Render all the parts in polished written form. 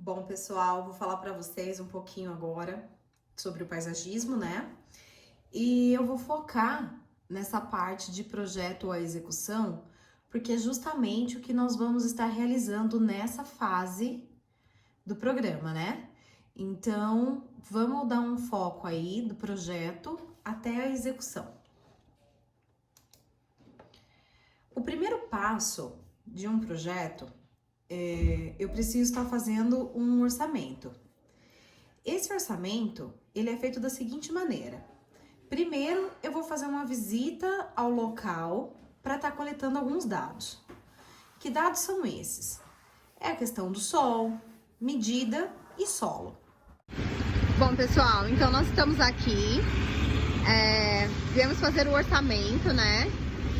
Bom, pessoal, vou falar para vocês um pouquinho agora sobre o paisagismo, né? E eu vou focar nessa parte de projeto à execução, porque é justamente o que nós vamos estar realizando nessa fase do programa, né? Então, vamos dar um foco aí do projeto até a execução. O primeiro passo de um projeto eu preciso estar fazendo um orçamento. Esse orçamento, ele é feito da seguinte maneira. Primeiro, eu vou fazer uma visita ao local para estar coletando alguns dados. Que dados são esses? É a questão do sol, medida e solo. Bom, pessoal, então nós estamos aqui, viemos fazer o orçamento, né?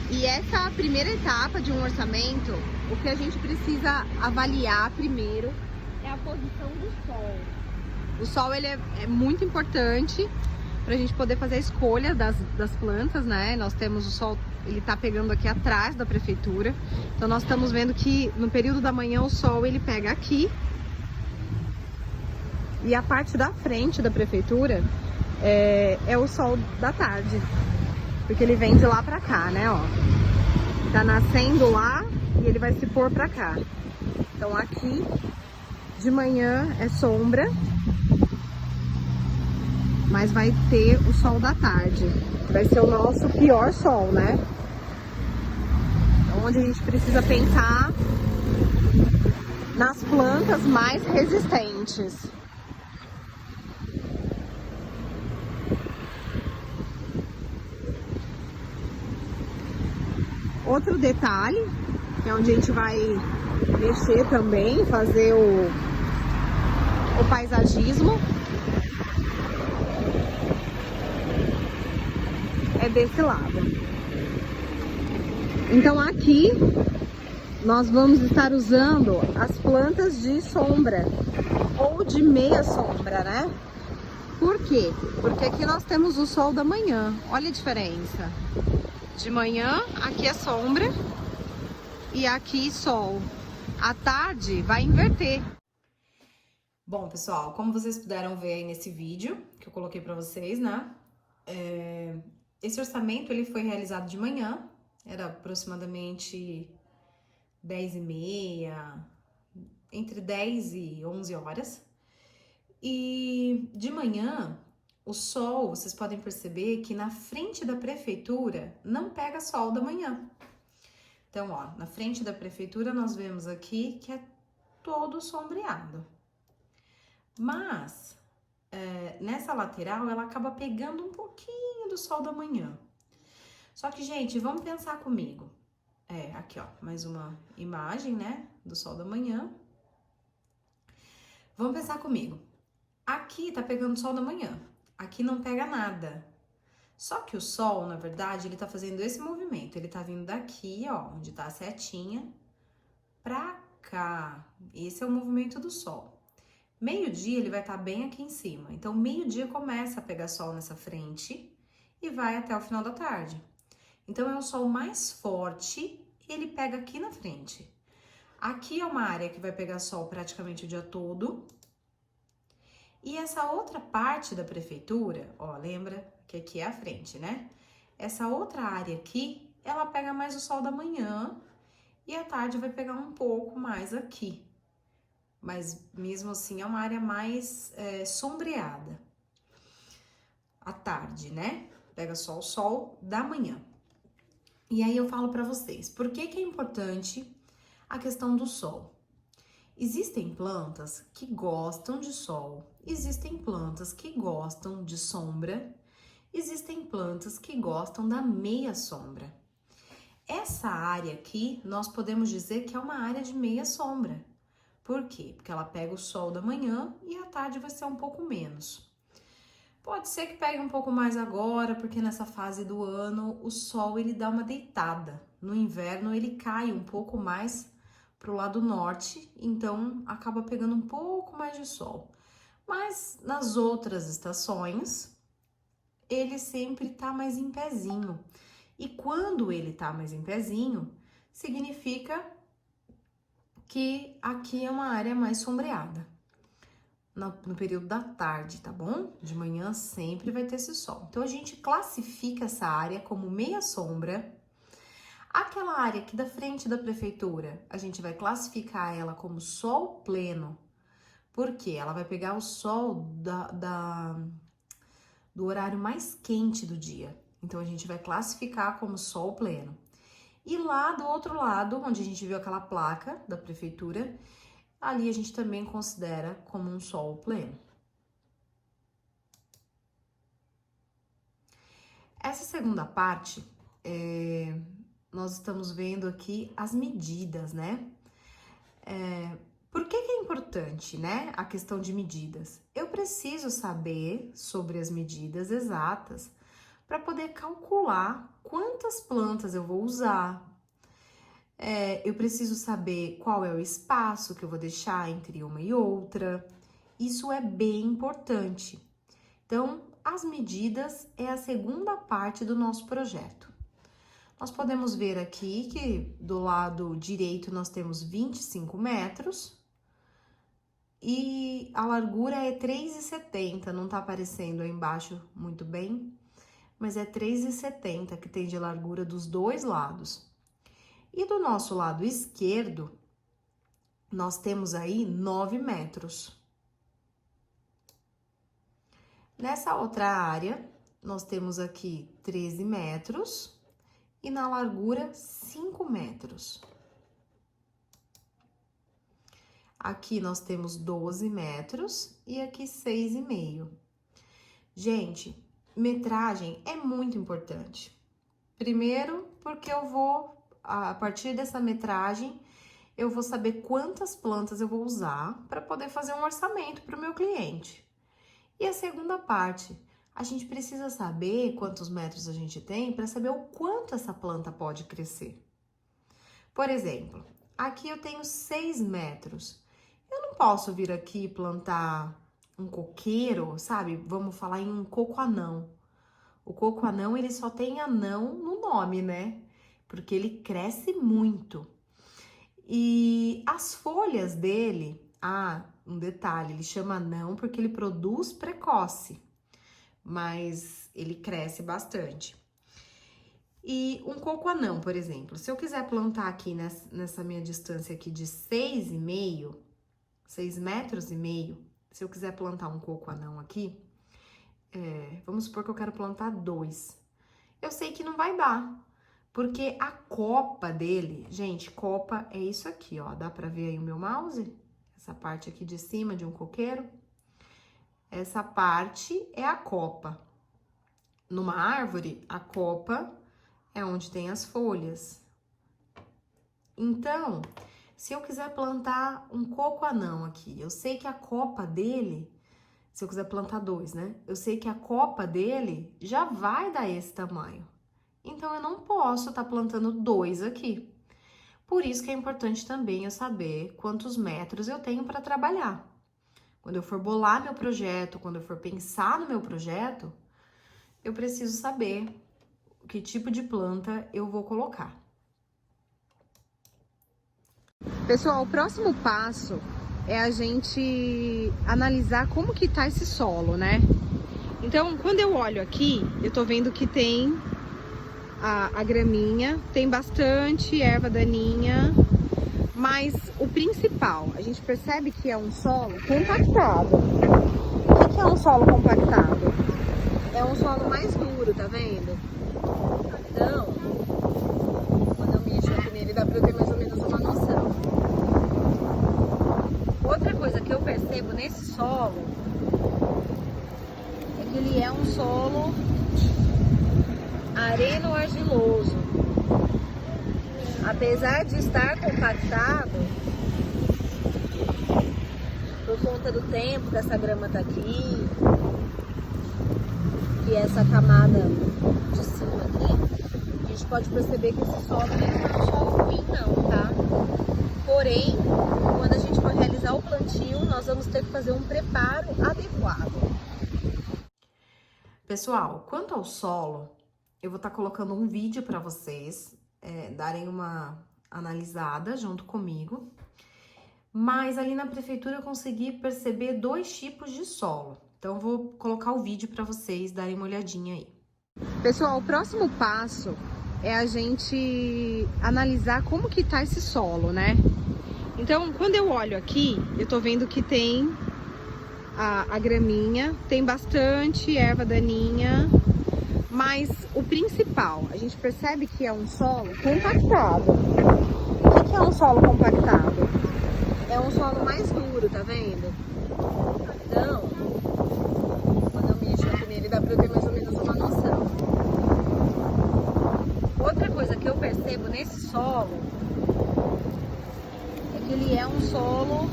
E essa primeira etapa de um orçamento, o que a gente precisa avaliar primeiro é a posição do sol. O sol, ele é muito importante para a gente poder fazer a escolha das plantas, né? Nós temos o sol, ele tá pegando aqui atrás da prefeitura. Então nós estamos vendo que no período da manhã o sol, ele pega aqui. E a parte da frente da prefeitura é o sol da tarde, porque ele vem de lá pra cá, né, ó. Tá nascendo lá e ele vai se pôr pra cá. Então aqui de manhã é sombra, mas vai ter o sol da tarde. Vai ser o nosso pior sol, né? Então, onde a gente precisa pensar nas plantas mais resistentes. Outro detalhe, que é onde a gente vai mexer também, fazer o paisagismo, é desse lado. Então aqui nós vamos estar usando as plantas de sombra ou de meia sombra, né? Por quê? Porque aqui nós temos o sol da manhã, olha a diferença. De manhã, aqui é sombra e aqui sol. À tarde vai inverter. Bom, pessoal, como vocês puderam ver aí nesse vídeo que eu coloquei para vocês, né? Esse orçamento, ele foi realizado de manhã, era aproximadamente 10h30, entre 10 e 11 horas. E de manhã, o sol, vocês podem perceber que na frente da prefeitura não pega sol da manhã. Então, ó, na frente da prefeitura nós vemos aqui que é todo sombreado. Mas, nessa lateral, ela acaba pegando um pouquinho do sol da manhã. Só que, gente, vamos pensar comigo. Aqui, ó, mais uma imagem, né, do sol da manhã. Vamos pensar comigo. Aqui tá pegando sol da manhã, aqui não pega nada. Só que o sol, na verdade, ele tá fazendo esse movimento, ele tá vindo daqui, ó, onde tá a setinha, pra cá. Esse é o movimento do sol. Meio-dia ele vai estar bem aqui em cima, então meio-dia começa a pegar sol nessa frente e vai até o final da tarde. Então é o sol mais forte e ele pega aqui na frente. Aqui é uma área que vai pegar sol praticamente o dia todo. E essa outra parte da prefeitura, ó, lembra que aqui é a frente, né? Essa outra área aqui, ela pega mais o sol da manhã e à tarde vai pegar um pouco mais aqui. Mas mesmo assim é uma área mais sombreada. À tarde, né? Pega só o sol da manhã. E aí eu falo pra vocês, por que que é importante a questão do sol? Existem plantas que gostam de sol, existem plantas que gostam de sombra, existem plantas que gostam da meia sombra. Essa área aqui, nós podemos dizer que é uma área de meia sombra. Por quê? Porque ela pega o sol da manhã e à tarde vai ser um pouco menos. Pode ser que pegue um pouco mais agora, porque nessa fase do ano o sol ele dá uma deitada. No inverno ele cai um pouco mais pro lado norte, então acaba pegando um pouco mais de sol. Mas nas outras estações, ele sempre tá mais em pezinho. E quando ele tá mais em pezinho, significa que aqui é uma área mais sombreada. no período da tarde, tá bom? De manhã sempre vai ter esse sol. Então, a gente classifica essa área como meia sombra. Aquela área aqui da frente da prefeitura, a gente vai classificar ela como sol pleno, porque ela vai pegar o sol do horário mais quente do dia. Então, a gente vai classificar como sol pleno. E lá do outro lado, onde a gente viu aquela placa da prefeitura, ali a gente também considera como um sol pleno. Essa segunda parte, nós estamos vendo aqui as medidas, né? Por que é importante, né, a questão de medidas? Eu preciso saber sobre as medidas exatas para poder calcular quantas plantas eu vou usar. Eu preciso saber qual é o espaço que eu vou deixar entre uma e outra. Isso é bem importante. Então, as medidas é a segunda parte do nosso projeto. Nós podemos ver aqui que do lado direito nós temos 25 metros e a largura é 3,70, não tá aparecendo aí embaixo muito bem, mas é 3,70 que tem de largura dos dois lados. E do nosso lado esquerdo, nós temos aí 9 metros. Nessa outra área, nós temos aqui 13 metros e na largura 5 metros. Aqui nós temos 12 metros e aqui 6,5. Gente, metragem é muito importante. Primeiro, porque eu vou, a partir dessa metragem, eu vou saber quantas plantas eu vou usar para poder fazer um orçamento para o meu cliente. E a segunda parte, a gente precisa saber quantos metros a gente tem para saber o quanto essa planta pode crescer. Por exemplo, aqui eu tenho 6 metros. Eu não posso vir aqui plantar um coqueiro, sabe? Vamos falar em um coco-anão. O coco-anão, ele só tem anão no nome, né? Porque ele cresce muito. E as folhas dele, um detalhe, ele chama anão porque ele produz precoce, mas ele cresce bastante. E um coco-anão, por exemplo, se eu quiser plantar aqui nessa minha distância aqui de 6,5, 6 metros e meio, se eu quiser plantar um coco-anão aqui, vamos supor que eu quero plantar 2. Eu sei que não vai dar, porque a copa dele, gente, copa é isso aqui, ó, dá pra ver aí o meu mouse? Essa parte aqui de cima de um coqueiro. Essa parte é a copa. Numa árvore, a copa é onde tem as folhas. Então, se eu quiser plantar um coco-anão aqui, eu sei que a copa dele, se eu quiser plantar 2, né? Eu sei que a copa dele já vai dar esse tamanho. Então, eu não posso estar plantando 2 aqui. Por isso que é importante também eu saber quantos metros eu tenho para trabalhar. Quando eu for bolar meu projeto, quando eu for pensar no meu projeto, eu preciso saber que tipo de planta eu vou colocar. Pessoal, o próximo passo é a gente analisar como que tá esse solo, né? Então, quando eu olho aqui, eu tô vendo que tem a graminha, tem bastante erva daninha, mas o principal, a gente percebe que é um solo compactado. O que é um solo compactado? É um solo mais duro, tá vendo? Então, quando eu mexo aqui nele, dá pra eu ter mais ou menos uma noção. Outra coisa que eu percebo nesse solo é que ele é um solo areno-argiloso. Apesar de estar compactado, por conta do tempo que essa grama tá aqui, e essa camada de cima aqui, a gente pode perceber que esse solo não é um solo ruim não, tá? Porém, quando a gente for realizar o plantio, nós vamos ter que fazer um preparo adequado. Pessoal, quanto ao solo, eu vou estar colocando um vídeo para vocês darem uma analisada junto comigo. Mas ali na prefeitura eu consegui perceber 2 tipos de solo. Então, eu vou colocar o vídeo para vocês darem uma olhadinha aí. Pessoal, o próximo passo é a gente analisar como que tá esse solo, né? Então, quando eu olho aqui, eu tô vendo que tem a graminha, tem bastante erva daninha, mas o principal, a gente percebe que é um solo compactado. O que é um solo compactado? É um solo mais duro, tá vendo? Então, quando eu mexo aqui nele, dá pra eu ter mais ou menos uma noção. Outra coisa que eu percebo nesse solo é que ele é um solo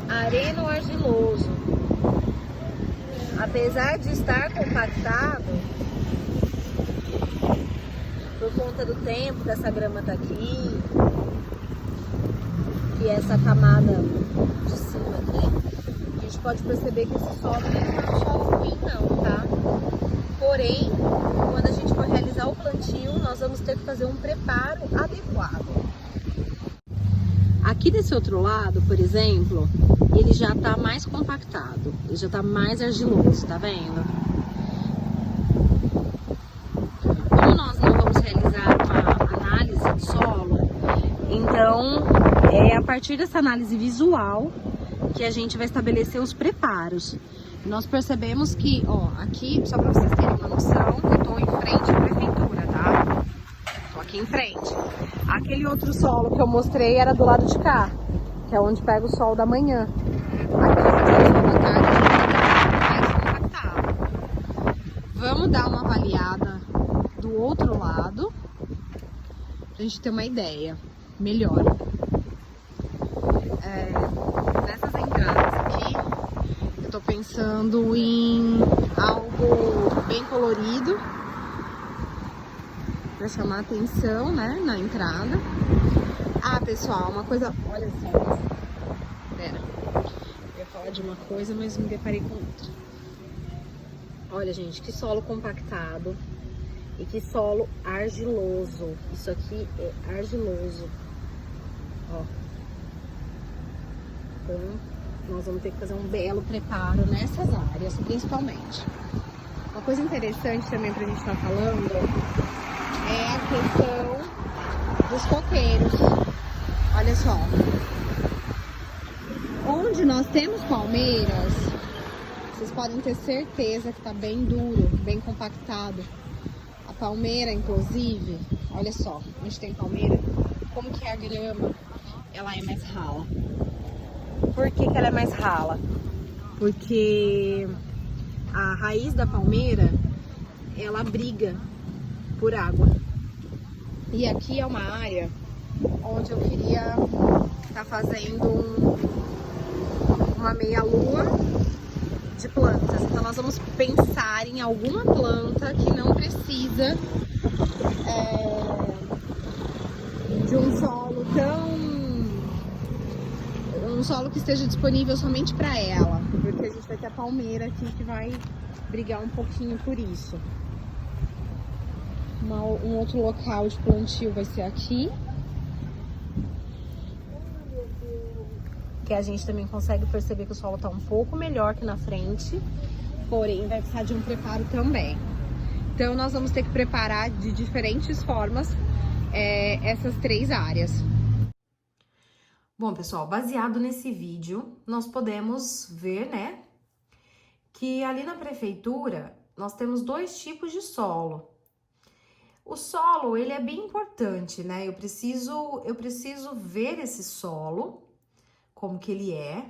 areno-argiloso. Apesar de estar compactado, por conta do tempo que essa grama tá aqui, que essa camada de cima aqui, a gente pode perceber que esse solo não é um solo ruim não, tá? Porém, quando a gente for realizar o plantio, nós vamos ter que fazer um preparo adequado. Aqui desse outro lado, por exemplo, ele já tá mais compactado, ele já tá mais argiloso, tá vendo? Como nós não vamos realizar uma análise de solo, então é a partir dessa análise visual que a gente vai estabelecer os preparos. Nós percebemos que, ó, aqui, só para vocês terem uma noção, eu tô em frente à prefeitura, tá? Tô aqui em frente. Aquele outro solo que eu mostrei era do lado de cá, que é onde pega o sol da manhã. Aqui onde é o sol da tarde, mais compactado. Vamos dar uma avaliada do outro lado, pra gente ter uma ideia melhor. Nessas entradas aqui, eu tô pensando em algo bem colorido, pra chamar atenção, né, na entrada. Ah, pessoal, uma coisa, olha só, pera, eu ia falar de uma coisa, mas me deparei com outra. Olha, gente, que solo compactado e que solo argiloso. Isso aqui é argiloso, ó. Então, nós vamos ter que fazer um belo preparo nessas áreas, principalmente. Uma coisa interessante também pra gente estar falando é a questão dos coqueiros. Olha só. Onde nós temos palmeiras, vocês podem ter certeza que tá bem duro, bem compactado. A palmeira, inclusive, olha só, onde tem palmeira, como que é a grama, ela é mais rala. Por que que ela é mais rala? Porque a raiz da palmeira, ela briga por água. E aqui é uma área onde eu queria estar fazendo uma meia-lua de plantas. Então nós vamos pensar em alguma planta que não precisa de um solo um solo que esteja disponível somente para ela, porque a gente vai ter a palmeira aqui que vai brigar um pouquinho por isso. Um outro local de plantio vai ser aqui, que a gente também consegue perceber que o solo está um pouco melhor que na frente, porém vai precisar de um preparo também. Então nós vamos ter que preparar de diferentes formas essas 3 áreas. Bom, pessoal, baseado nesse vídeo, nós podemos ver, né, que ali na prefeitura nós temos 2 tipos de solo. O solo, ele é bem importante, né? Eu preciso ver esse solo, como que ele é,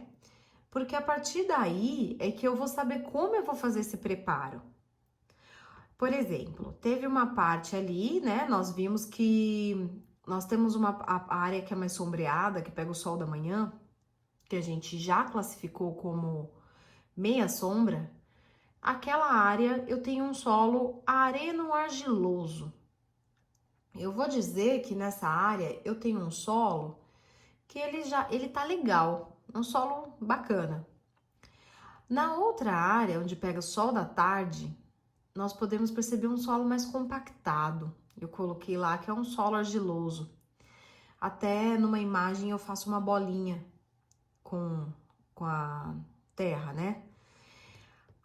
porque a partir daí é que eu vou saber como eu vou fazer esse preparo. Por exemplo, teve uma parte ali, né? Nós vimos que nós temos a área que é mais sombreada, que pega o sol da manhã, que a gente já classificou como meia sombra. Aquela área eu tenho um solo areno-argiloso. Eu vou dizer que nessa área eu tenho um solo que ele tá legal, um solo bacana. Na outra área, onde pega o sol da tarde, nós podemos perceber um solo mais compactado. Eu coloquei lá que é um solo argiloso. Até numa imagem eu faço uma bolinha com a terra, né?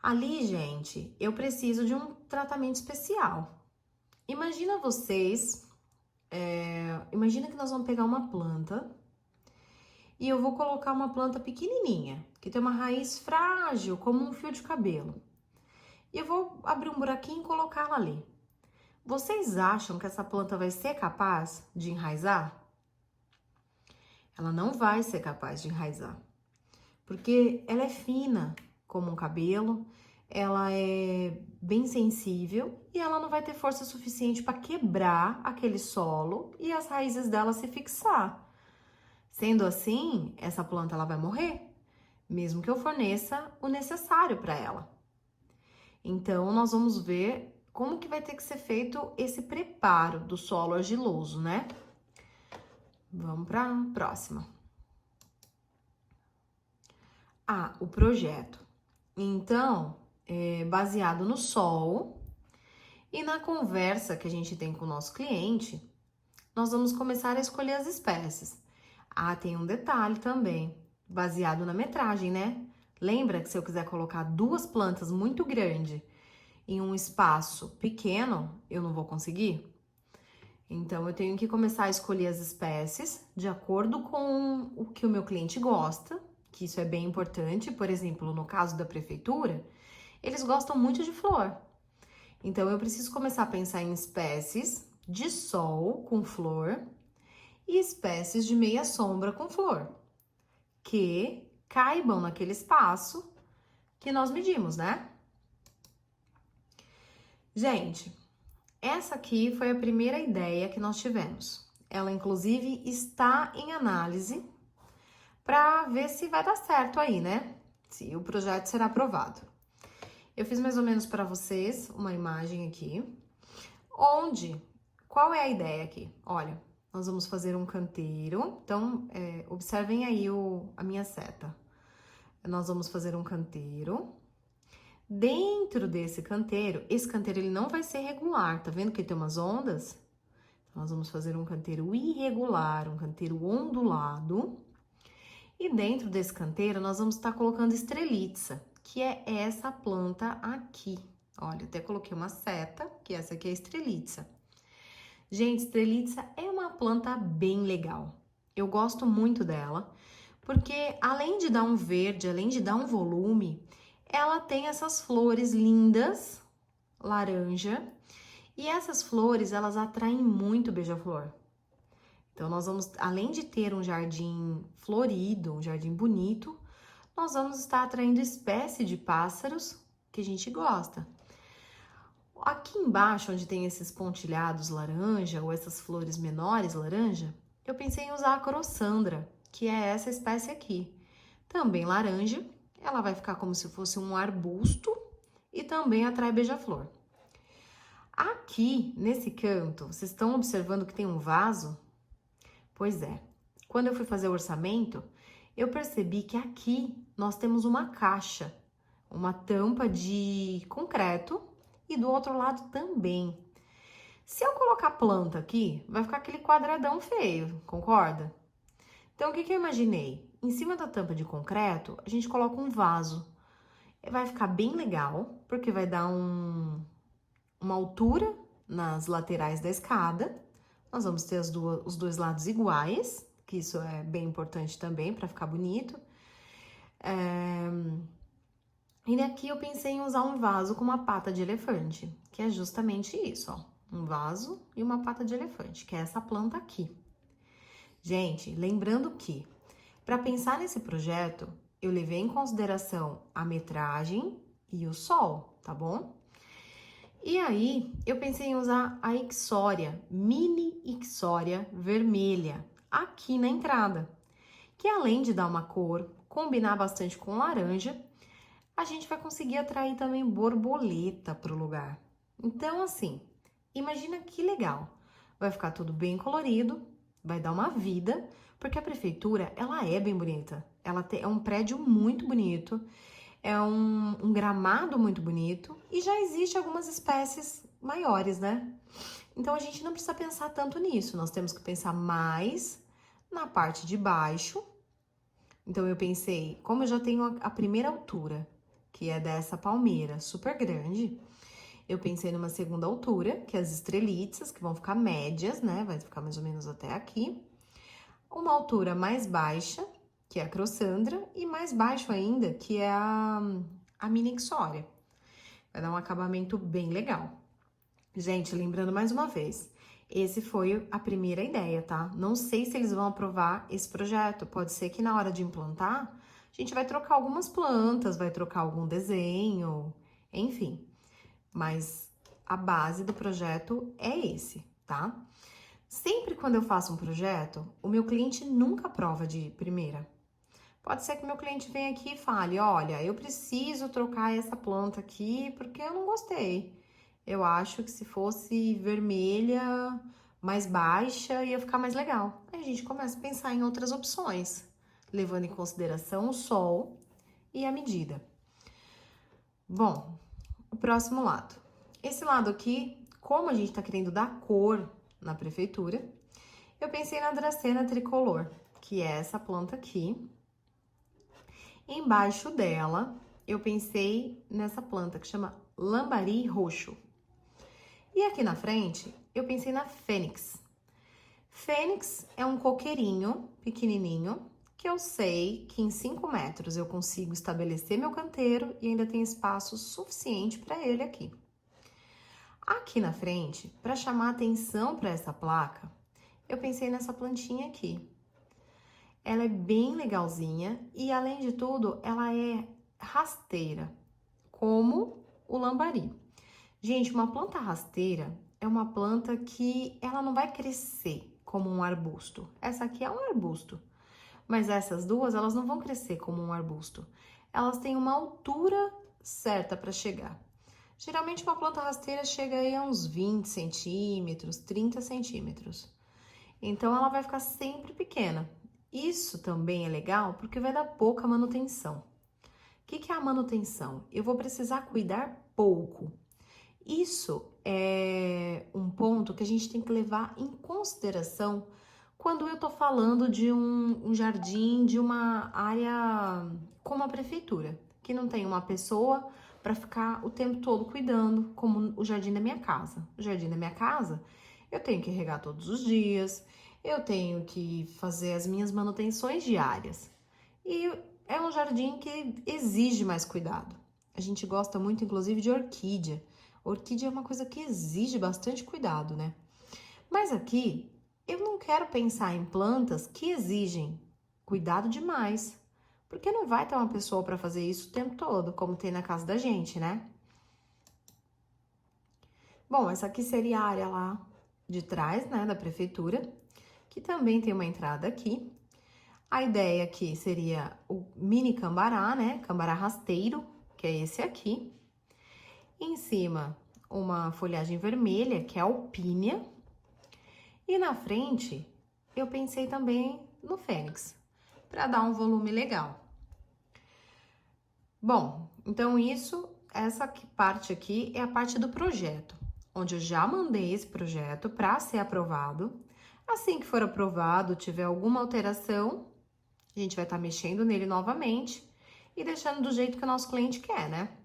Ali, gente, eu preciso de um tratamento especial. Imagina vocês, imagina que nós vamos pegar uma planta e eu vou colocar uma planta pequenininha, que tem uma raiz frágil, como um fio de cabelo. E eu vou abrir um buraquinho e colocá-la ali. Vocês acham que essa planta vai ser capaz de enraizar? Ela não vai ser capaz de enraizar, porque ela é fina como um cabelo, ela é bem sensível e ela não vai ter força suficiente para quebrar aquele solo e as raízes dela se fixar. Sendo assim, essa planta ela vai morrer, mesmo que eu forneça o necessário para ela. Então, nós vamos ver como que vai ter que ser feito esse preparo do solo argiloso, né? Vamos para a próxima. O projeto. Então, baseado no sol e na conversa que a gente tem com o nosso cliente, nós vamos começar a escolher as espécies. Tem um detalhe também, baseado na metragem, né? Lembra que se eu quiser colocar 2 plantas muito grandes em um espaço pequeno, eu não vou conseguir? Então, eu tenho que começar a escolher as espécies de acordo com o que o meu cliente gosta, que isso é bem importante. Por exemplo, no caso da prefeitura, eles gostam muito de flor. Então, eu preciso começar a pensar em espécies de sol com flor e espécies de meia sombra com flor, que caibam naquele espaço que nós medimos, né? Gente, essa aqui foi a primeira ideia que nós tivemos. Ela, inclusive, está em análise para ver se vai dar certo aí, né? Se o projeto será aprovado. Eu fiz mais ou menos para vocês uma imagem aqui, qual é a ideia aqui? Olha, nós vamos fazer um canteiro, então, observem aí a minha seta. Nós vamos fazer um canteiro. Dentro desse canteiro, esse canteiro ele não vai ser regular, tá vendo que ele tem umas ondas? Então, nós vamos fazer um canteiro irregular, um canteiro ondulado. E dentro desse canteiro, nós vamos estar colocando estrelitza, que é essa planta aqui. Olha, até coloquei uma seta, que essa aqui é a estrelitza. Gente, estrelitza é uma planta bem legal. Eu gosto muito dela, porque além de dar um verde, além de dar um volume, ela tem essas flores lindas, laranja, e essas flores, elas atraem muito beija-flor. Então, nós vamos, além de ter um jardim florido, um jardim bonito, nós vamos estar atraindo espécie de pássaros que a gente gosta. Aqui embaixo, onde tem esses pontilhados laranja, ou essas flores menores laranja, eu pensei em usar a Crossandra, que é essa espécie aqui. Também laranja, ela vai ficar como se fosse um arbusto e também atrai beija-flor. Aqui, nesse canto, vocês estão observando que tem um vaso? Pois é, quando eu fui fazer o orçamento, eu percebi que aqui nós temos uma caixa, uma tampa de concreto e do outro lado também. Se eu colocar planta aqui, vai ficar aquele quadradão feio, concorda? Então, o que eu imaginei? Em cima da tampa de concreto, a gente coloca um vaso. Vai ficar bem legal, porque vai dar uma altura nas laterais da escada. Nós vamos ter os 2 lados iguais, que isso é bem importante também para ficar bonito. E aqui eu pensei em usar um vaso com uma pata de elefante, que é justamente isso, ó. Um vaso e uma pata de elefante, que é essa planta aqui. Gente, lembrando que, para pensar nesse projeto, eu levei em consideração a metragem e o sol, tá bom? E aí, eu pensei em usar a Ixoria, mini Ixoria vermelha, aqui na entrada, que além de dar uma cor, combinar bastante com laranja, a gente vai conseguir atrair também borboleta para o lugar. Então, assim, imagina que legal. Vai ficar tudo bem colorido, vai dar uma vida, porque a prefeitura, ela é bem bonita. É um prédio muito bonito, é um gramado muito bonito e já existe algumas espécies maiores, né? Então, a gente não precisa pensar tanto nisso, nós temos que pensar mais na parte de baixo. Então, eu pensei, como eu já tenho a primeira altura, que é dessa palmeira super grande, eu pensei numa segunda altura, que é as estrelitzas, que vão ficar médias, né? Vai ficar mais ou menos até aqui. Uma altura mais baixa, que é a Crossandra, e mais baixo ainda, que é a Mini Ixoria. Vai dar um acabamento bem legal. Gente, lembrando mais uma vez, esse foi a primeira ideia, tá? Não sei se eles vão aprovar esse projeto. Pode ser que na hora de implantar, a gente vai trocar algumas plantas, vai trocar algum desenho, enfim. Mas a base do projeto é esse, tá? Sempre quando eu faço um projeto, o meu cliente nunca aprova de primeira. Pode ser que meu cliente venha aqui e fale, olha, eu preciso trocar essa planta aqui porque eu não gostei. Eu acho que se fosse vermelha, mais baixa, ia ficar mais legal. Aí a gente começa a pensar em outras opções, levando em consideração o sol e a medida. Bom, o próximo lado. Esse lado aqui, como a gente tá querendo dar cor na prefeitura, eu pensei na Dracena tricolor, que é essa planta aqui. Embaixo dela, eu pensei nessa planta que chama Lambari roxo. E aqui na frente, eu pensei na Fênix. Fênix é um coqueirinho pequenininho, que eu sei que em 5 metros eu consigo estabelecer meu canteiro e ainda tem espaço suficiente para ele aqui. Aqui na frente, para chamar atenção para essa placa, eu pensei nessa plantinha aqui. Ela é bem legalzinha e, além de tudo, ela é rasteira, como o lambari. Gente, uma planta rasteira é uma planta que ela não vai crescer como um arbusto. Essa aqui é um arbusto, mas essas duas, elas não vão crescer como um arbusto. Elas têm uma altura certa para chegar. Geralmente, uma planta rasteira chega aí a uns 20 centímetros, 30 centímetros. Então, ela vai ficar sempre pequena. Isso também é legal porque vai dar pouca manutenção. O que é a manutenção? Eu vou precisar cuidar pouco. Isso é um ponto que a gente tem que levar em consideração quando eu tô falando de um jardim, de uma área como a prefeitura, que não tem uma pessoa para ficar o tempo todo cuidando, como o jardim da minha casa. O jardim da minha casa, eu tenho que regar todos os dias, eu tenho que fazer as minhas manutenções diárias. E é um jardim que exige mais cuidado. A gente gosta muito, inclusive, de orquídea. Orquídea é uma coisa que exige bastante cuidado, né? Mas aqui, eu não quero pensar em plantas que exigem cuidado demais. Porque não vai ter uma pessoa para fazer isso o tempo todo, como tem na casa da gente, né? Bom, essa aqui seria a área lá de trás, né, da prefeitura, que também tem uma entrada aqui. A ideia aqui seria o mini cambará, né, cambará rasteiro, que é esse aqui. Em cima, uma folhagem vermelha, que é a alpínia. E na frente, eu pensei também no fênix, para dar um volume legal. Bom, então essa parte aqui é a parte do projeto, onde eu já mandei esse projeto para ser aprovado. Assim que for aprovado, tiver alguma alteração, a gente vai estar mexendo nele novamente e deixando do jeito que o nosso cliente quer, né?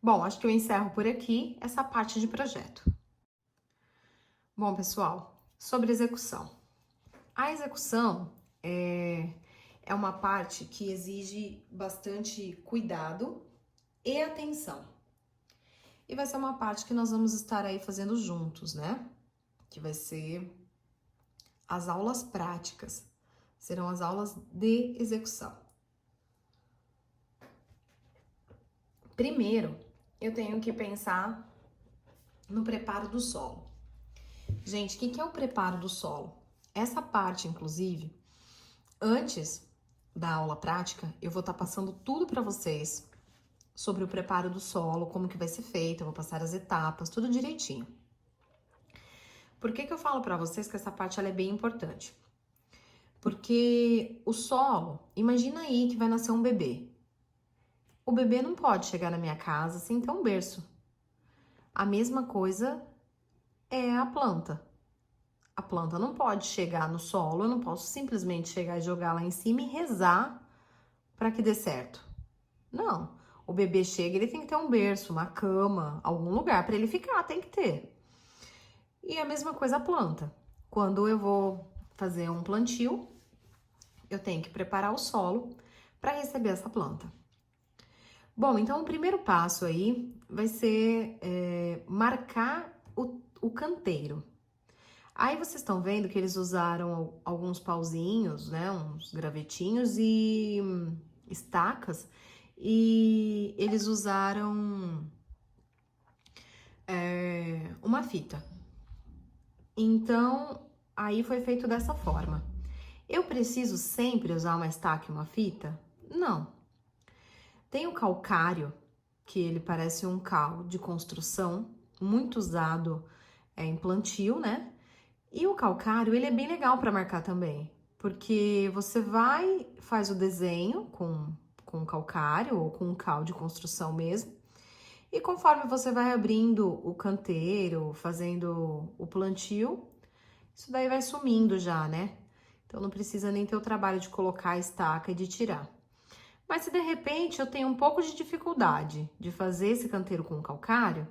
Bom, acho que eu encerro por aqui essa parte de projeto. Bom, pessoal, sobre execução. A execução é uma parte que exige bastante cuidado e atenção. E vai ser uma parte que nós vamos estar aí fazendo juntos, né? Que vai ser as aulas práticas. Serão as aulas de execução. Primeiro, eu tenho que pensar no preparo do solo. Gente, o que é o preparo do solo? Essa parte, inclusive, antes da aula prática, eu vou estar passando tudo para vocês sobre o preparo do solo, como que vai ser feito, eu vou passar as etapas, tudo direitinho. Por que eu falo para vocês que essa parte ela é bem importante? Porque o solo, imagina aí que vai nascer um bebê. O bebê não pode chegar na minha casa sem ter um berço. A mesma coisa é a planta. A planta não pode chegar no solo, eu não posso simplesmente chegar e jogar lá em cima e rezar para que dê certo. Não, o bebê chega, ele tem que ter um berço, uma cama, algum lugar para ele ficar, tem que ter. E a mesma coisa a planta. Quando eu vou fazer um plantio, eu tenho que preparar o solo para receber essa planta. Bom, então o primeiro passo aí vai ser marcar o canteiro. Aí vocês estão vendo que eles usaram alguns pauzinhos, né, uns gravetinhos e estacas, e eles usaram uma fita. Então, aí foi feito dessa forma. Eu preciso sempre usar uma estaca e uma fita? Não. Tem o calcário, que ele parece um cal de construção, muito usado em plantio, né? E o calcário, ele é bem legal para marcar também, porque você vai, faz o desenho com calcário ou com cal de construção mesmo, e conforme você vai abrindo o canteiro, fazendo o plantio, isso daí vai sumindo já, né? Então não precisa nem ter o trabalho de colocar a estaca e de tirar. Mas se de repente eu tenho um pouco de dificuldade de fazer esse canteiro com calcário,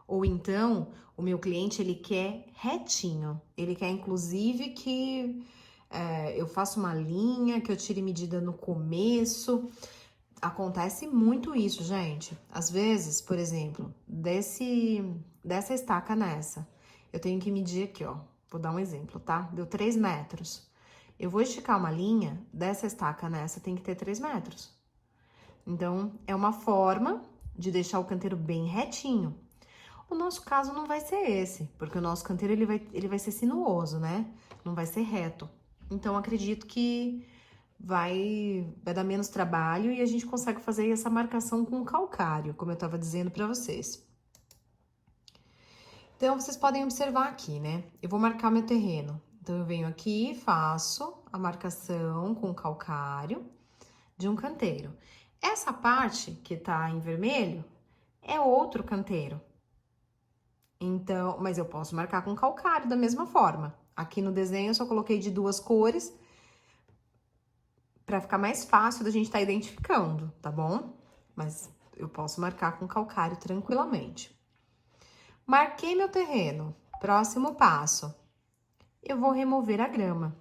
ou então o meu cliente ele quer retinho, ele quer inclusive que eu faça uma linha, que eu tire medida no começo. Acontece muito isso, gente. Às vezes, por exemplo, dessa estaca nessa, eu tenho que medir aqui, ó. Vou dar um exemplo, tá? Deu 3 metros. Eu vou esticar uma linha, dessa estaca nessa tem que ter 3 metros. Então, é uma forma de deixar o canteiro bem retinho. O nosso caso não vai ser esse, porque o nosso canteiro ele vai ser sinuoso, né? Não vai ser reto. Então, acredito que vai dar menos trabalho e a gente consegue fazer essa marcação com calcário, como eu estava dizendo para vocês. Então, vocês podem observar aqui, né? Eu vou marcar meu terreno. Então, eu venho aqui e faço a marcação com calcário de um canteiro. Essa parte que tá em vermelho é outro canteiro. Então, mas eu posso marcar com calcário da mesma forma. Aqui no desenho eu só coloquei de 2 cores para ficar mais fácil da gente estar identificando, tá bom? Mas eu posso marcar com calcário tranquilamente. Marquei meu terreno. Próximo passo. Eu vou remover a grama.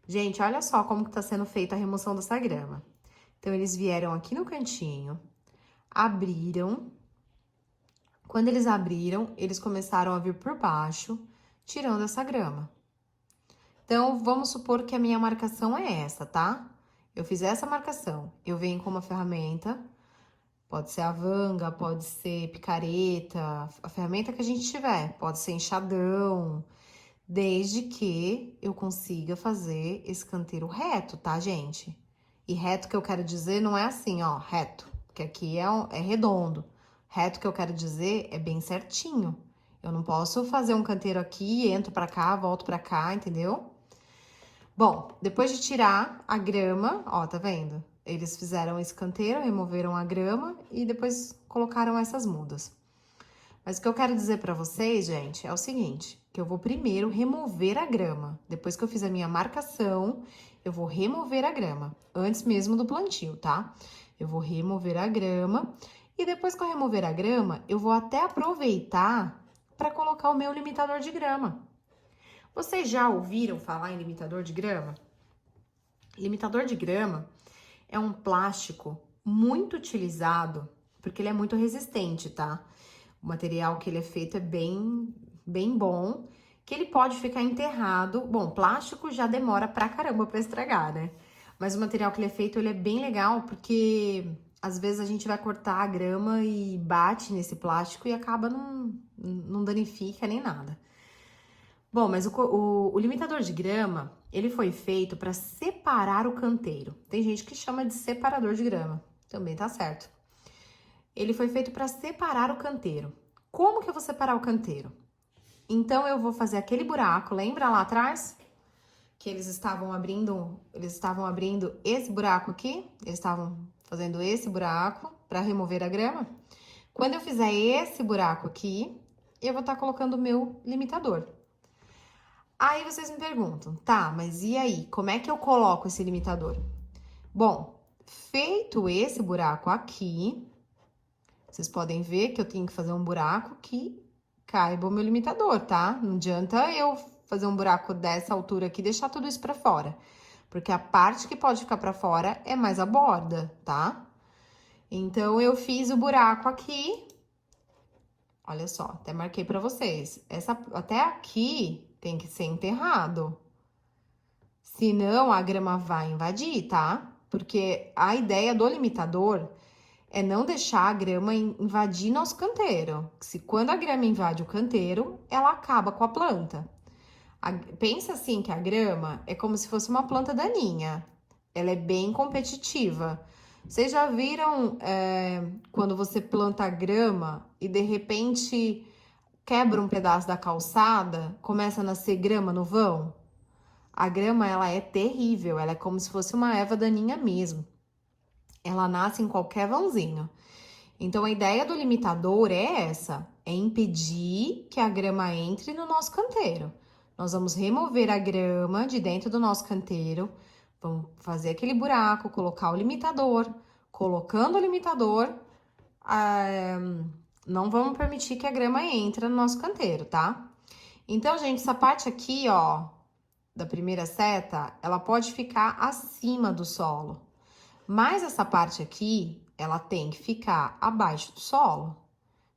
Gente, olha só como que tá sendo feita a remoção dessa grama. Então, eles vieram aqui no cantinho, abriram. Quando eles abriram, eles começaram a vir por baixo, tirando essa grama. Então, vamos supor que a minha marcação é essa, tá? Eu fiz essa marcação, eu venho com uma ferramenta, pode ser a vanga, pode ser picareta, a ferramenta que a gente tiver, pode ser enxadão, desde que eu consiga fazer esse canteiro reto, tá, gente? E reto que eu quero dizer não é assim, ó, reto, porque aqui é redondo. Reto que eu quero dizer é bem certinho. Eu não posso fazer um canteiro aqui, entro pra cá, volto pra cá, entendeu? Bom, depois de tirar a grama, ó, tá vendo? Eles fizeram esse canteiro, removeram a grama e depois colocaram essas mudas. Mas o que eu quero dizer pra vocês, gente, é o seguinte, que eu vou primeiro remover a grama. Depois que eu fiz a minha marcação, eu vou remover a grama, antes mesmo do plantio, tá? Eu vou remover a grama e depois que eu remover a grama, eu vou até aproveitar para colocar o meu limitador de grama. Vocês já ouviram falar em limitador de grama? Limitador de grama é um plástico muito utilizado, porque ele é muito resistente, tá? O material que ele é feito é bem bom, que ele pode ficar enterrado. Bom, plástico já demora pra caramba pra estragar, né? Mas o material que ele é feito, ele é bem legal, porque às vezes a gente vai cortar a grama e bate nesse plástico e acaba não danifica nem nada. Bom, mas o limitador de grama, ele foi feito para separar o canteiro. Tem gente que chama de separador de grama, também tá certo. Ele foi feito para separar o canteiro. Como que eu vou separar o canteiro? Então, eu vou fazer aquele buraco, lembra lá atrás? Que eles estavam abrindo esse buraco aqui, eles estavam fazendo esse buraco para remover a grama. Quando eu fizer esse buraco aqui, eu vou estar colocando o meu limitador. Aí vocês me perguntam, tá, mas e aí? Como é que eu coloco esse limitador? Bom, feito esse buraco aqui, vocês podem ver que eu tenho que fazer um buraco que caiba o meu limitador, tá? Não adianta eu fazer um buraco dessa altura aqui e deixar tudo isso pra fora. Porque a parte que pode ficar pra fora é mais a borda, tá? Então, eu fiz o buraco aqui. Olha só, até marquei pra vocês. Até aqui tem que ser enterrado. Senão, a grama vai invadir, tá? Porque a ideia do limitador é não deixar a grama invadir nosso canteiro. Se quando a grama invade o canteiro, ela acaba com a planta. Pensa assim que a grama é como se fosse uma planta daninha. Ela é bem competitiva. Vocês já viram quando você planta grama e de repente quebra um pedaço da calçada, começa a nascer grama no vão? A grama, ela é terrível, ela é como se fosse uma erva daninha mesmo. Ela nasce em qualquer vãozinho. Então, a ideia do limitador é essa, é impedir que a grama entre no nosso canteiro. Nós vamos remover a grama de dentro do nosso canteiro, vamos fazer aquele buraco, colocar o limitador. Colocando o limitador, não vamos permitir que a grama entre no nosso canteiro, tá? Então, gente, essa parte aqui, ó, da primeira seta, ela pode ficar acima do solo. Mas essa parte aqui, ela tem que ficar abaixo do solo.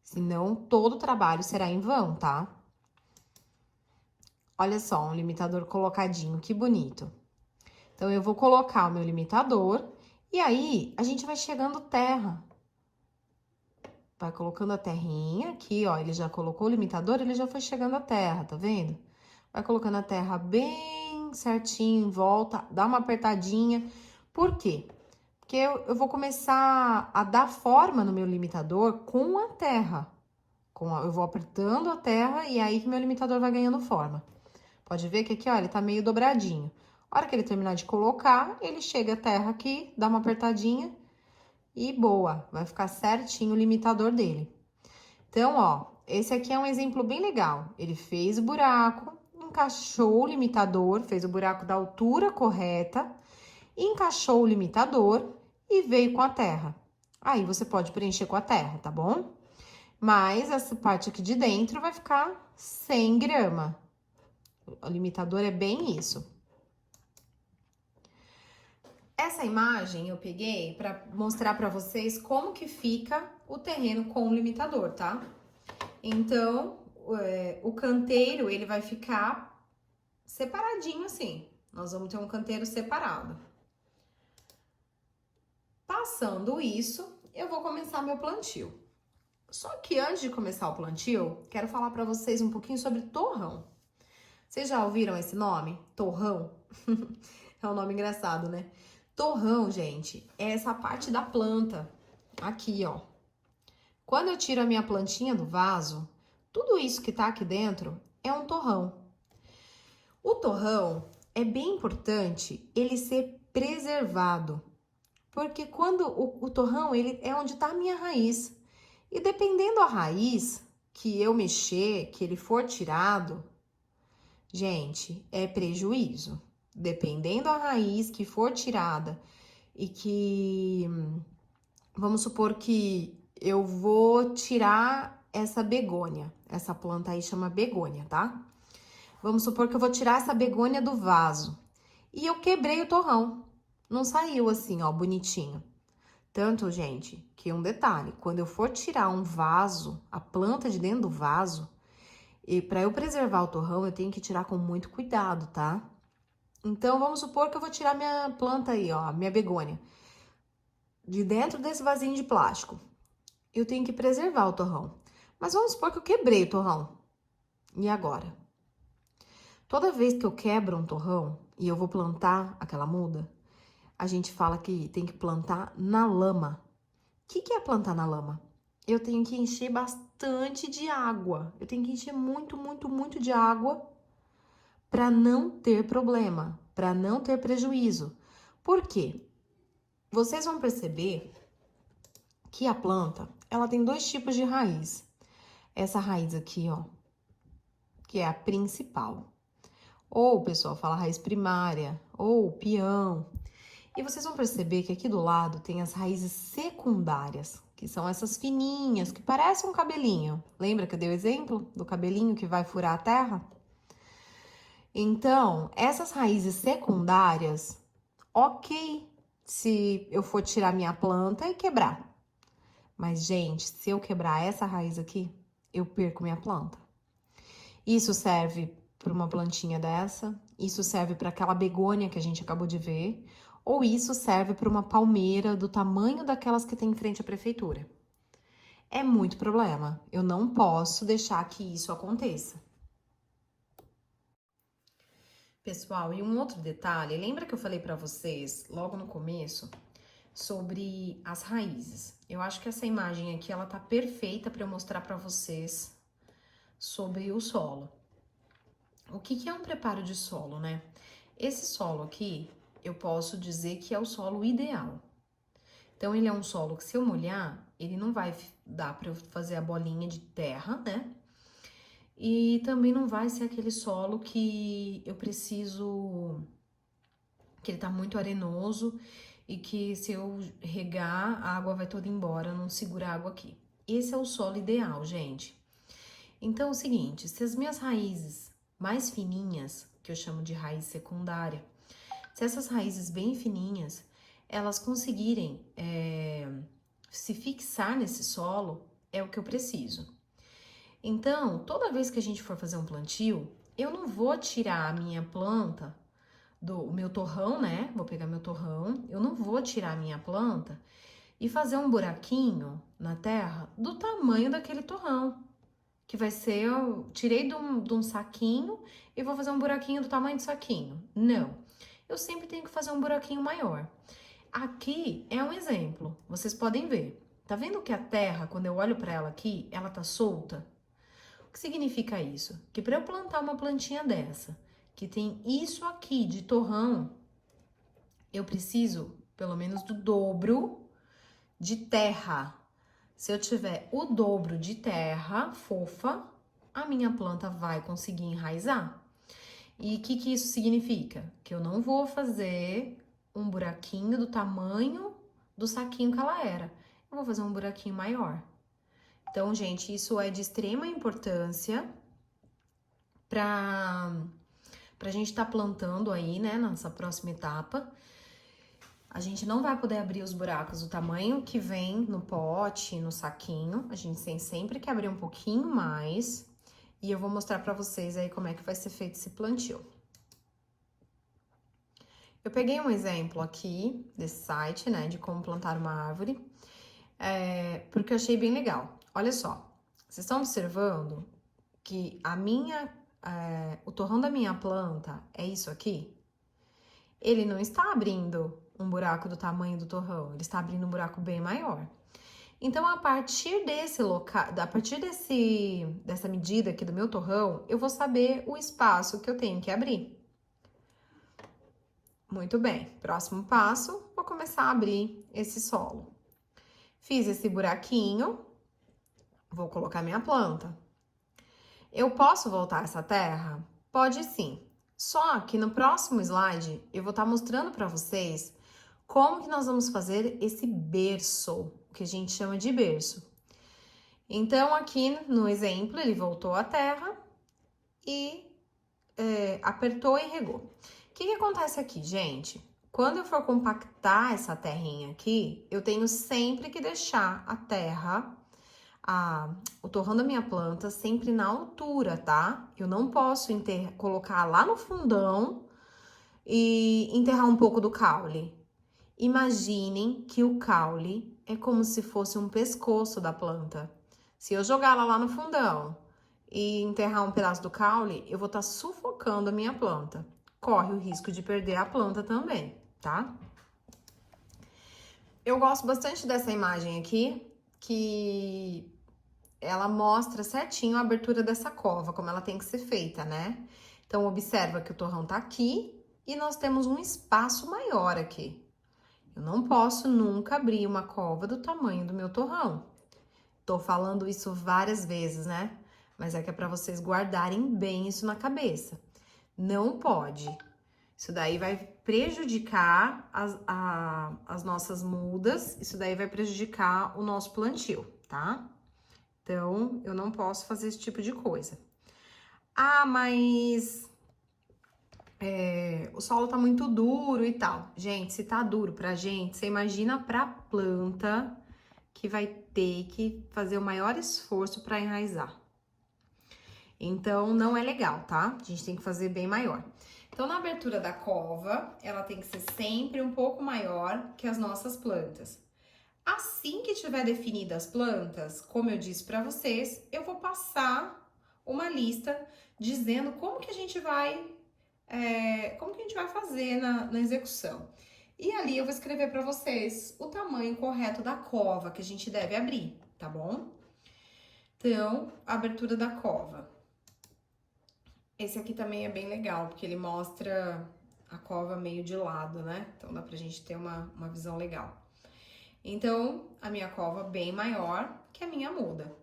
Senão, todo o trabalho será em vão, tá? Olha só, um limitador colocadinho, que bonito. Então, eu vou colocar o meu limitador e aí a gente vai chegando terra. Vai colocando a terrinha aqui, ó. Ele já colocou o limitador, ele já foi chegando a terra, tá vendo? Vai colocando a terra bem certinho em volta, dá uma apertadinha. Por quê? Porque eu vou começar a dar forma no meu limitador com a terra. Eu vou apertando a terra e aí que meu limitador vai ganhando forma. Pode ver que aqui, ó, ele tá meio dobradinho. A hora que ele terminar de colocar, ele chega a terra aqui, dá uma apertadinha e boa. Vai ficar certinho o limitador dele. Então, ó, esse aqui é um exemplo bem legal. Ele fez o buraco, encaixou o limitador, fez o buraco da altura correta, encaixou o limitador e veio com a terra. Aí, você pode preencher com a terra, tá bom? Mas essa parte aqui de dentro vai ficar sem grama. O limitador é bem isso. Essa imagem eu peguei para mostrar para vocês como que fica o terreno com o limitador, tá? Então, o canteiro, ele vai ficar separadinho assim. Nós vamos ter um canteiro separado. Passando isso, eu vou começar meu plantio. Só que antes de começar o plantio, quero falar para vocês um pouquinho sobre torrão. Vocês já ouviram esse nome? Torrão? É um nome engraçado, né? Torrão, gente, é essa parte da planta. Aqui, ó. Quando eu tiro a minha plantinha do vaso, tudo isso que tá aqui dentro é um torrão. O torrão é bem importante ele ser preservado. Porque quando o torrão, ele é onde tá a minha raiz. E dependendo da raiz que eu mexer, que ele for tirado, gente, é prejuízo. Dependendo da raiz que for tirada e que... Vamos supor que eu vou tirar essa begônia. Essa planta aí chama begônia, tá? Vamos supor que eu vou tirar essa begônia do vaso. E eu quebrei o torrão. Não saiu assim, ó, bonitinho. Tanto, gente, que um detalhe. Quando eu for tirar um vaso, a planta de dentro do vaso, e para eu preservar o torrão, eu tenho que tirar com muito cuidado, tá? Então, vamos supor que eu vou tirar minha planta aí, ó, minha begônia. De dentro desse vasinho de plástico. Eu tenho que preservar o torrão. Mas vamos supor que eu quebrei o torrão. E agora? Toda vez que eu quebro um torrão e eu vou plantar aquela muda, a gente fala que tem que plantar na lama. O que é plantar na lama? Eu tenho que encher bastante de água. Eu tenho que encher muito, muito, muito de água para não ter problema, para não ter prejuízo. Por quê? Vocês vão perceber que a planta, ela tem dois tipos de raiz. Essa raiz aqui, ó, que é a principal. ou o pessoal fala raiz primária, ou peão. E vocês vão perceber que aqui do lado tem as raízes secundárias, que são essas fininhas, que parecem um cabelinho. Lembra que eu dei o exemplo do cabelinho que vai furar a terra? Então, essas raízes secundárias, ok se eu for tirar minha planta e quebrar. Mas, gente, se eu quebrar essa raiz aqui, eu perco minha planta. Isso serve para uma plantinha dessa, isso serve para aquela begônia que a gente acabou de ver, ou isso serve para uma palmeira do tamanho daquelas que tem em frente à prefeitura. É muito problema. Eu não posso deixar que isso aconteça. Pessoal, e um outro detalhe, lembra que eu falei para vocês logo no começo sobre as raízes? Eu acho que essa imagem aqui ela tá perfeita para eu mostrar para vocês sobre o solo. O que é um preparo de solo, né? Esse solo aqui, eu posso dizer que é o solo ideal. Então, ele é um solo que se eu molhar, ele não vai dar para eu fazer a bolinha de terra, né? E também não vai ser aquele solo que eu preciso, que ele tá muito arenoso e que se eu regar, a água vai toda embora, não segura a água aqui. Esse é o solo ideal, gente. Então, é o seguinte, se as minhas raízes mais fininhas, que eu chamo de raiz secundária, se essas raízes bem fininhas, elas conseguirem se fixar nesse solo, é o que eu preciso. Então, toda vez que a gente for fazer um plantio, eu não vou tirar a minha planta do meu torrão, né? Vou pegar meu torrão, eu não vou tirar a minha planta e fazer um buraquinho na terra do tamanho daquele torrão. Que vai ser, eu tirei de um saquinho e vou fazer um buraquinho do tamanho do saquinho. Não, eu sempre tenho que fazer um buraquinho maior. Aqui é um exemplo, vocês podem ver. Tá vendo que a terra, quando eu olho para ela aqui, ela tá solta? O que significa isso? Que para eu plantar uma plantinha dessa, que tem isso aqui de torrão, eu preciso pelo menos do dobro de terra. Se eu tiver o dobro de terra fofa, a minha planta vai conseguir enraizar. E o que isso significa? Que eu não vou fazer um buraquinho do tamanho do saquinho que ela era. Eu vou fazer um buraquinho maior. Então, gente, isso é de extrema importância para a gente estar plantando aí, né, nessa próxima etapa. A gente não vai poder abrir os buracos do tamanho que vem no pote, no saquinho. A gente tem sempre que abrir um pouquinho mais. E eu vou mostrar pra vocês aí como é que vai ser feito esse plantio. Eu peguei um exemplo aqui desse site, né, de como plantar uma árvore, porque eu achei bem legal. Olha só, vocês estão observando que o torrão da minha planta é isso aqui? Ele não está abrindo um buraco do tamanho do torrão, ele está abrindo um buraco bem maior. Então, a partir dessa medida aqui do meu torrão, eu vou saber o espaço que eu tenho que abrir. Muito bem, próximo passo, vou começar a abrir esse solo. Fiz esse buraquinho, vou colocar minha planta. Eu posso voltar essa terra? Pode sim. Só que no próximo slide, eu vou estar mostrando para vocês como que nós vamos fazer esse berço, que a gente chama de berço. Então, aqui no exemplo, ele voltou à terra e apertou e regou. O que acontece aqui, gente? Quando eu for compactar essa terrinha aqui, eu tenho sempre que deixar a terra, o torrão da minha planta, sempre na altura, tá? Eu não posso colocar lá no fundão e enterrar um pouco do caule. Imaginem que o caule é como se fosse um pescoço da planta. Se eu jogar ela lá no fundão e enterrar um pedaço do caule, eu vou estar sufocando a minha planta. Corre o risco de perder a planta também, tá? Eu gosto bastante dessa imagem aqui, que ela mostra certinho a abertura dessa cova, como ela tem que ser feita, né? Então, observa que o torrão tá aqui e nós temos um espaço maior aqui. Eu não posso nunca abrir uma cova do tamanho do meu torrão. Tô falando isso várias vezes, né? Mas é que é para vocês guardarem bem isso na cabeça. Não pode. Isso daí vai prejudicar as nossas mudas, isso daí vai prejudicar o nosso plantio, tá? Então, eu não posso fazer esse tipo de coisa. Ah, mas o solo tá muito duro e tal. Gente, se tá duro pra gente, você imagina pra planta que vai ter que fazer o maior esforço pra enraizar. Então, não é legal, tá? A gente tem que fazer bem maior. Então, na abertura da cova, ela tem que ser sempre um pouco maior que as nossas plantas. Assim que tiver definidas as plantas, como eu disse para vocês, eu vou passar uma lista dizendo como que a gente vai fazer na execução. E ali eu vou escrever para vocês o tamanho correto da cova que a gente deve abrir, tá bom? Então, a abertura da cova. Esse aqui também é bem legal, porque ele mostra a cova meio de lado, né? Então dá pra gente ter uma visão legal. Então, a minha cova bem maior que a minha muda.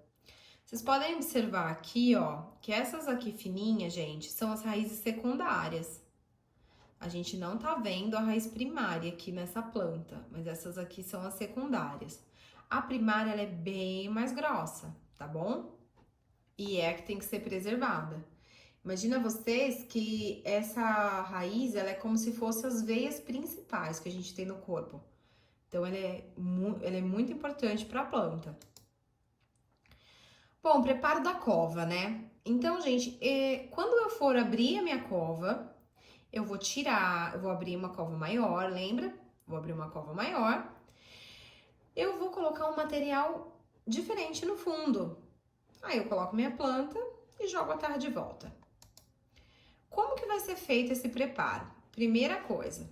Vocês podem observar aqui, ó, que essas aqui fininhas, gente, são as raízes secundárias. A gente não tá vendo a raiz primária aqui nessa planta, mas essas aqui são as secundárias. A primária, ela é bem mais grossa, tá bom? E é a que tem que ser preservada. Imagina vocês que essa raiz, ela é como se fossem as veias principais que a gente tem no corpo. Então, ela é muito importante para a planta. Bom, preparo da cova, né? Então, gente, quando eu for abrir a minha cova, eu vou abrir uma cova maior, lembra? Vou abrir uma cova maior. Eu vou colocar um material diferente no fundo. Aí, eu coloco minha planta e jogo a terra de volta. Como que vai ser feito esse preparo? Primeira coisa,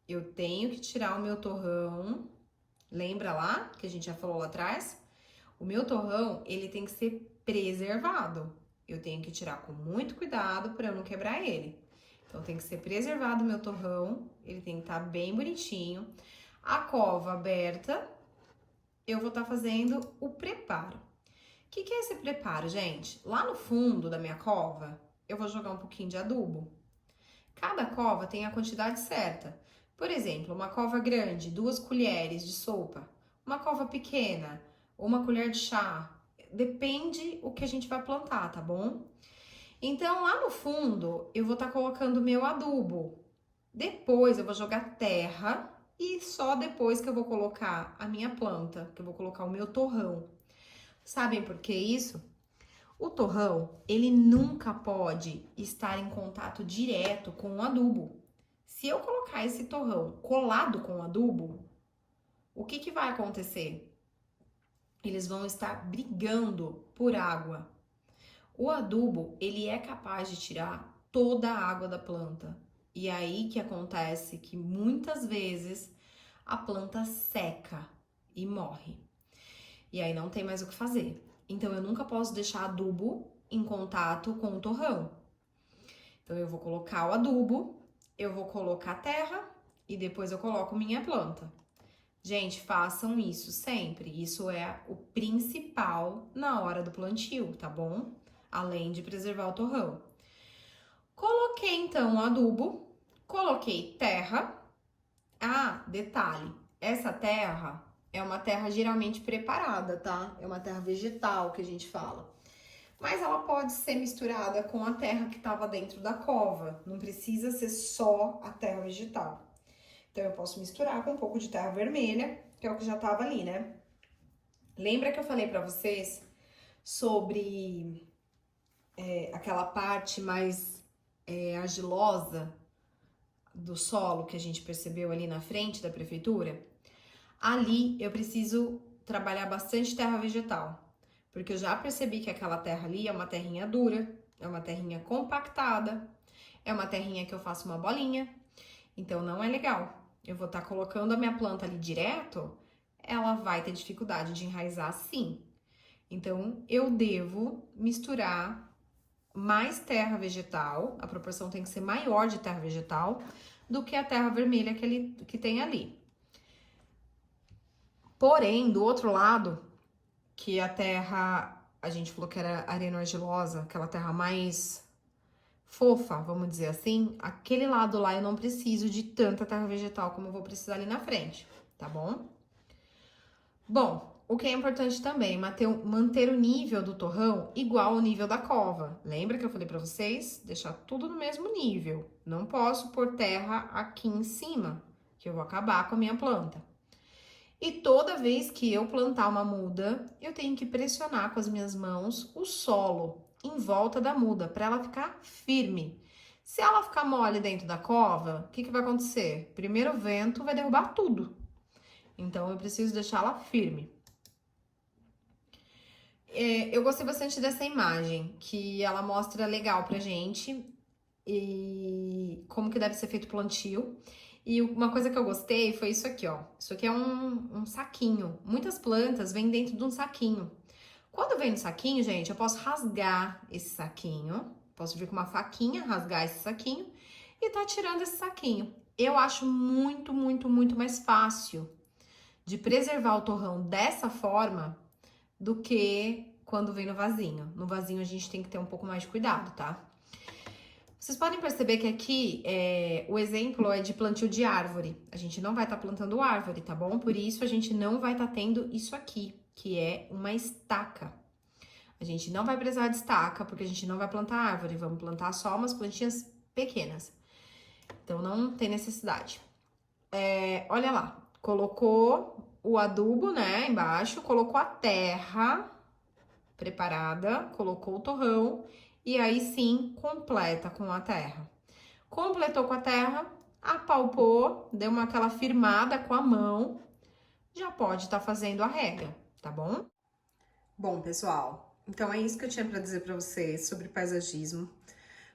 eu tenho que tirar o meu torrão. Lembra lá que a gente já falou lá atrás? O meu torrão, ele tem que ser preservado. Eu tenho que tirar com muito cuidado para eu não quebrar ele. Então, tem que ser preservado o meu torrão. Ele tem que estar bem bonitinho. A cova aberta, eu vou estar fazendo o preparo. O que é esse preparo, gente? Lá no fundo da minha cova, eu vou jogar um pouquinho de adubo. Cada cova tem a quantidade certa. Por exemplo, uma cova grande, 2 colheres de sopa. Uma cova pequena, 1 colher de chá. Depende o que a gente vai plantar, tá bom? Então, lá no fundo, eu vou estar colocando o meu adubo. Depois, eu vou jogar terra e só depois que eu vou colocar a minha planta, que eu vou colocar o meu torrão. Sabem por que isso? O torrão, ele nunca pode estar em contato direto com o adubo. Se eu colocar esse torrão colado com o adubo, o que vai acontecer? Eles vão estar brigando por água. O adubo, ele é capaz de tirar toda a água da planta. E aí que acontece que muitas vezes a planta seca e morre. E aí não tem mais o que fazer. Então, eu nunca posso deixar adubo em contato com o torrão. Então, eu vou colocar o adubo, eu vou colocar terra e depois eu coloco minha planta. Gente, façam isso sempre. Isso é o principal na hora do plantio, tá bom? Além de preservar o torrão. Coloquei, então, o adubo, coloquei terra. Ah, detalhe, essa terra é uma terra geralmente preparada, tá? É uma terra vegetal que a gente fala. Mas ela pode ser misturada com a terra que estava dentro da cova. Não precisa ser só a terra vegetal. Então, eu posso misturar com um pouco de terra vermelha, que é o que já estava ali, né? Lembra que eu falei para vocês sobre aquela parte mais argilosa do solo que a gente percebeu ali na frente da prefeitura? Ali eu preciso trabalhar bastante terra vegetal, porque eu já percebi que aquela terra ali é uma terrinha dura, é uma terrinha compactada, é uma terrinha que eu faço uma bolinha, então não é legal. Eu vou estar colocando a minha planta ali direto, ela vai ter dificuldade de enraizar sim. Então eu devo misturar mais terra vegetal, a proporção tem que ser maior de terra vegetal do que a terra vermelha que tem ali. Porém, do outro lado, que a terra, a gente falou que era areno-argilosa, aquela terra mais fofa, vamos dizer assim, aquele lado lá eu não preciso de tanta terra vegetal como eu vou precisar ali na frente, tá bom? Bom, o que é importante também, manter o nível do torrão igual ao nível da cova. Lembra que eu falei pra vocês? Deixar tudo no mesmo nível. Não posso pôr terra aqui em cima, que eu vou acabar com a minha planta. E toda vez que eu plantar uma muda, eu tenho que pressionar com as minhas mãos o solo em volta da muda, para ela ficar firme. Se ela ficar mole dentro da cova, o que vai acontecer? Primeiro o vento vai derrubar tudo. Então, eu preciso deixá-la firme. Eu gostei bastante dessa imagem, que ela mostra legal pra gente e como que deve ser feito o plantio. E uma coisa que eu gostei foi isso aqui, ó. Isso aqui é um saquinho. Muitas plantas vêm dentro de um saquinho. Quando vem no saquinho, gente, eu posso rasgar esse saquinho. Posso vir com uma faquinha, rasgar esse saquinho e tá tirando esse saquinho. Eu acho muito, muito, muito mais fácil de preservar o torrão dessa forma do que quando vem no vasinho. No vasinho a gente tem que ter um pouco mais de cuidado, tá? Vocês podem perceber que aqui o exemplo é de plantio de árvore. A gente não vai estar plantando árvore, tá bom? Por isso a gente não vai estar tendo isso aqui, que é uma estaca. A gente não vai precisar de estaca, porque a gente não vai plantar árvore. Vamos plantar só umas plantinhas pequenas. Então não tem necessidade. Olha lá, colocou o adubo, né, embaixo, colocou a terra preparada, colocou o torrão e aí sim completa com a terra. Completou com a terra, apalpou, deu aquela firmada com a mão, já pode estar fazendo a rega, tá bom? Bom, pessoal, então é isso que eu tinha para dizer para vocês sobre paisagismo,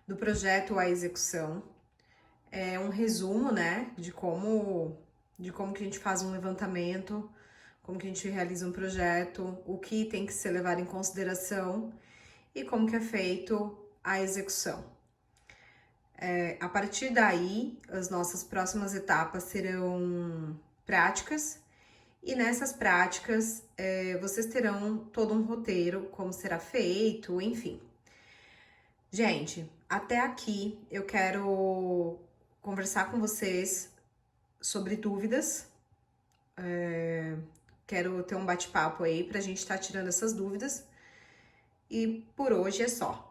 do projeto à execução. É um resumo, né, de como que a gente faz um levantamento, como que a gente realiza um projeto, o que tem que ser levado em consideração e como que é feito a execução. A partir daí, as nossas próximas etapas serão práticas e nessas práticas vocês terão todo um roteiro, como será feito, enfim. Gente, até aqui eu quero conversar com vocês sobre dúvidas. Quero ter um bate-papo aí pra gente estar tirando essas dúvidas. E por hoje é só.